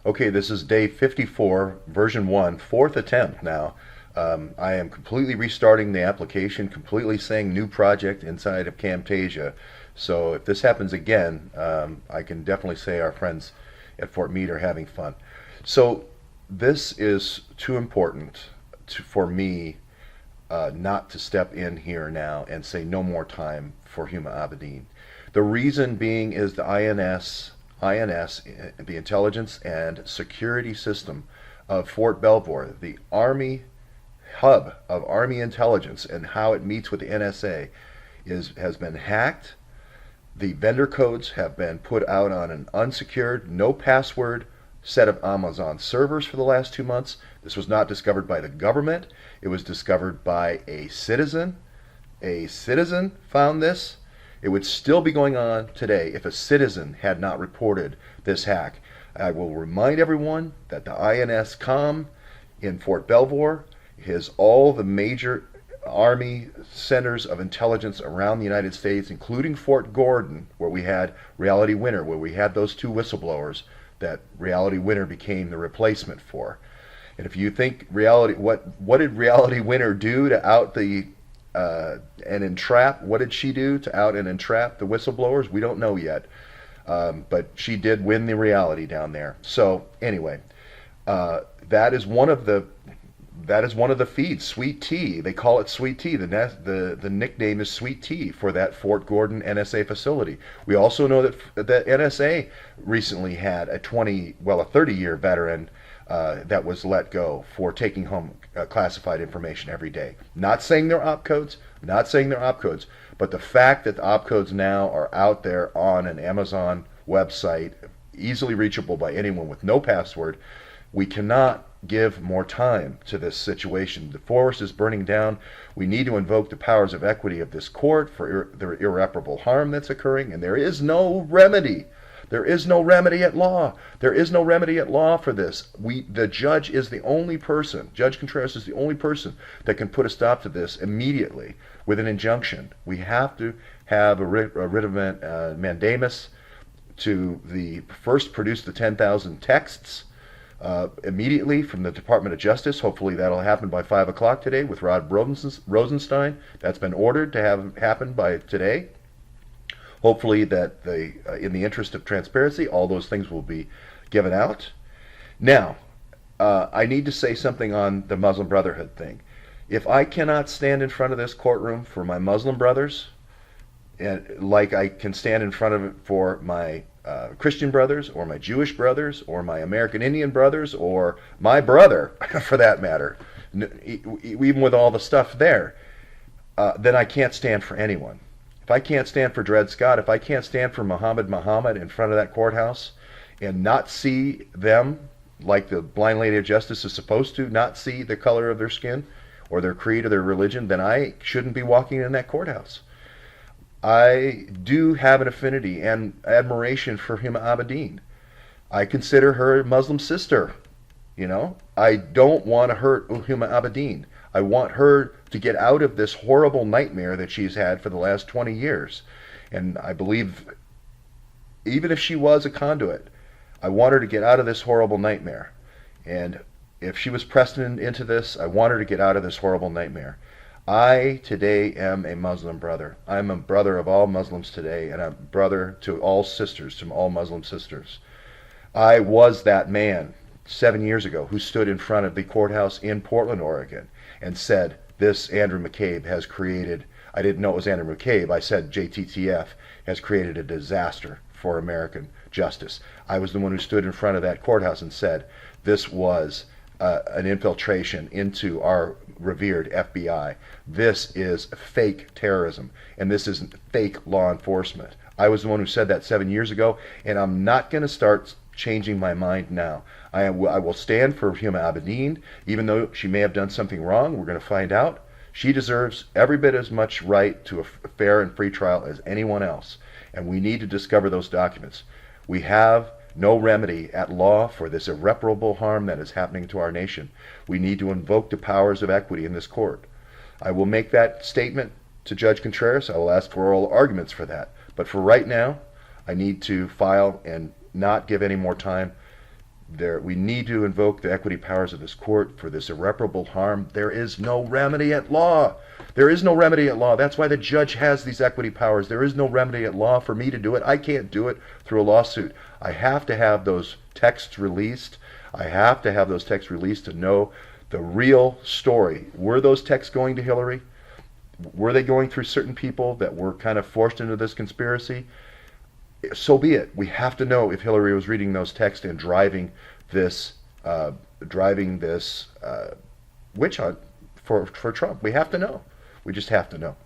Okay, this is day 54, version 1, fourth attempt now. I am completely restarting the application, completely saying new project inside of Camtasia. So if this happens again, I can definitely say our friends at Fort Meade are having fun. So this is too important for me not to step in here now and say no more time for Huma Abedin. The reason being is the INS, the intelligence and security system of Fort Belvoir, the Army hub of Army intelligence and how it meets with the NSA, has been hacked. The vendor codes have been put out on an unsecured, no password set of Amazon servers for the last 2 months. This was not discovered by the government. It was discovered by a citizen. A citizen found this. It would still be going on today if a citizen had not reported this hack. I will remind everyone that the INS-COM in Fort Belvoir has all the major Army centers of intelligence around the United States, including Fort Gordon, where we had Reality Winner, where we had those two whistleblowers that Reality Winner became the replacement for. And if you think what did Reality Winner do to out the and entrap? What did she do to out and entrap the whistleblowers? We don't know yet, but she did win the reality down there. So anyway, that is one of the feeds. Sweet Tea. They call it Sweet Tea. The nickname is Sweet Tea for that Fort Gordon NSA facility. We also know that NSA recently had a 30-year veteran that was let go for taking home classified information every day. Not saying they're opcodes, but the fact that the opcodes now are out there on an Amazon website, easily reachable by anyone with no password, we cannot give more time to this situation. The forest is burning down. We need to invoke the powers of equity of this court for the irreparable harm that's occurring, and there is no remedy. There is no remedy at law. There is no remedy at law for this. The judge is the only person, Judge Contreras is the only person that can put a stop to this immediately with an injunction. We have to have a writ of mandamus to first produce the 10,000 texts immediately from the Department of Justice. Hopefully that'll happen by 5 o'clock today with Rod Rosenstein. That's been ordered to have happen by today. Hopefully that in the interest of transparency, all those things will be given out. Now, I need to say something on the Muslim Brotherhood thing. If I cannot stand in front of this courtroom for my Muslim brothers, and like I can stand in front of it for my Christian brothers, or my Jewish brothers, or my American Indian brothers, or my brother, for that matter, even with all the stuff there, then I can't stand for anyone. If I can't stand for Dred Scott, if I can't stand for Muhammad in front of that courthouse and not see them like the blind lady of justice is supposed to, not see the color of their skin or their creed or their religion, then I shouldn't be walking in that courthouse. I do have an affinity and admiration for Huma Abedin. I consider her a Muslim sister. I don't want to hurt Huma Abedin. I want her to get out of this horrible nightmare that she's had for the last 20 years. And I believe, even if she was a conduit, I want her to get out of this horrible nightmare. And if she was pressed into this, I want her to get out of this horrible nightmare. I today am a Muslim brother. I'm a brother of all Muslims today, and a brother to all sisters, to all Muslim sisters. I was that man 7 years ago who stood in front of the courthouse in Portland, Oregon, and said, this Andrew McCabe has created, I didn't know it was Andrew McCabe, I said JTTF has created a disaster for American justice. I was the one who stood in front of that courthouse and said, this was an infiltration into our revered FBI. This is fake terrorism, and this is fake law enforcement. I was the one who said that 7 years ago, and I'm not going to start changing my mind now. I will stand for Huma Abedin, even though she may have done something wrong. We're going to find out. She deserves every bit as much right to a fair and free trial as anyone else, and we need to discover those documents. We have no remedy at law for this irreparable harm that is happening to our nation. We need to invoke the powers of equity in this court. I will make that statement to Judge Contreras. I will ask for oral arguments for that. But for right now, I need to file and not give any more time. We need to invoke the equity powers of this court for this irreparable harm. There is no remedy at law. There is no remedy at law. That's why the judge has these equity powers. There is no remedy at law for me to do it. I can't do it through a lawsuit. I have to have those texts released. I have to have those texts released to know the real story. Were those texts going to Hillary? Were they going through certain people that were kind of forced into this conspiracy? So be it. We have to know if Hillary was reading those texts and this, driving this witch hunt for Trump. We have to know. We just have to know.